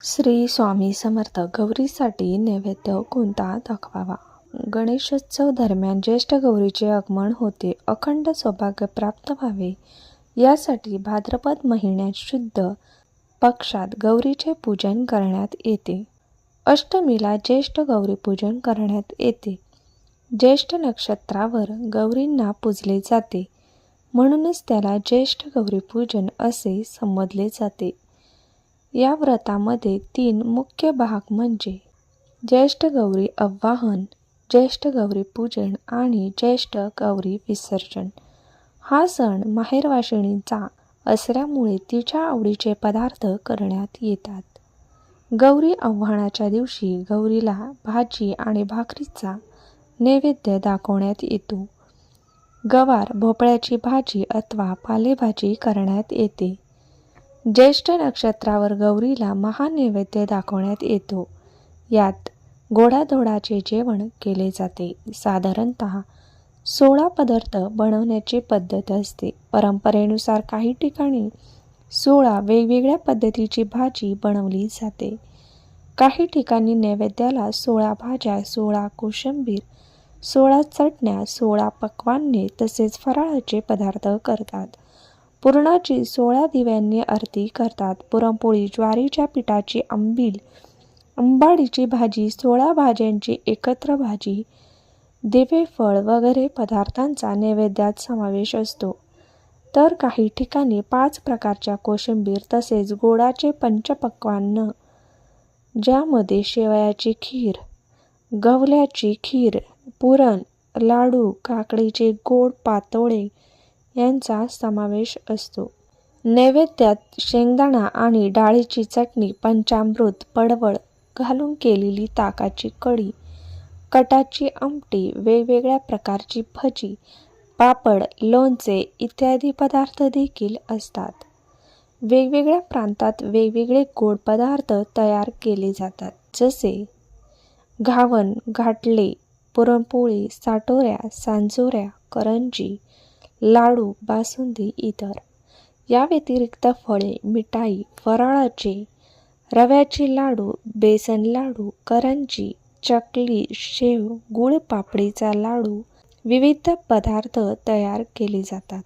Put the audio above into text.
श्री स्वामी समर्थ. गौरीसाठी नैवेद्य कोणता दाखवावा? गणेशोत्सव दरम्यान ज्येष्ठ गौरीचे आगमन होते. अखंड सौभाग्य प्राप्त व्हावे यासाठी भाद्रपद महिन्यात शुद्ध पक्षात गौरीचे पूजन करण्यात येते. अष्टमीला ज्येष्ठ गौरी पूजन करण्यात येते. ज्येष्ठ नक्षत्रावर गौरींना पूजले जाते, म्हणूनच त्याला ज्येष्ठ गौरी पूजन असे संबोधले जाते. या व्रतामध्ये 3 मुख्य भाग म्हणजे ज्येष्ठ गौरी आवाहन, ज्येष्ठ गौरी पूजन आणि ज्येष्ठ गौरी विसर्जन. हा सण माहेरवाशिणीचा असल्यामुळे तिच्या आवडीचे पदार्थ करण्यात येतात. गौरी आवाहनाच्या दिवशी गौरीला भाजी आणि भाकरीचा नैवेद्य दाखवण्यात येतो. गवार, भोपळ्याची भाजी अथवा पालेभाजी करण्यात येते. ज्येष्ठ नक्षत्रावर गौरीला महानैवेद्य दाखवण्यात येतो. यात गोडाधोडाचे जेवण केले जाते. साधारणतः 16 पदार्थ बनवण्याची पद्धत असते. परंपरेनुसार काही ठिकाणी 16 वेगवेगळ्या पद्धतीची भाजी बनवली जाते. काही ठिकाणी नैवेद्याला 16 भाज्या, 16 कोशिंबीर, 16 चटण्या, 16 पक्वान्ने तसेच फराळाचे पदार्थ करतात. पुरणाची 16 दिव्यांनी आरती करतात. पुरणपोळी, ज्वारीच्या पिठाची आंबील, आंबाडीची भाजी, 16 भाज्यांची एकत्र भाजी, दिवे, फळ वगैरे पदार्थांचा नैवेद्यात समावेश असतो. तर काही ठिकाणी 5 प्रकारच्या कोशिंबीर तसेच गोडाचे पंचपक्वान्न, ज्यामध्ये शेवयाची खीर, गव्हाची खीर, पुरण, लाडू, काकडीचे गोड पातोळे यांचा समावेश असतो. नैवेद्यात शेंगदाणा आणि डाळीची चटणी, पंचामृत, पडवळ घालून केलेली ताकाची कढी, कटाची आमटी, वेगवेगळ्या प्रकारची भजी, पापड, लोणचे इत्यादी पदार्थ देखील असतात. वेगवेगळ्या प्रांतात वेगवेगळे गोड पदार्थ तयार केले जातात, जसे घावन, घाटले, पुरणपोळी, साटोऱ्या, सांजोऱ्या, करंजी, लाडू, बासुंदी इतर. या व्यतिरिक्त फळे, मिठाई, फराळाचे, रव्याचे लाडू, बेसन लाडू, करंजी, चकली, शेव, गुळ पापडीचा लाडू, विविध पदार्थ तयार केले जातात.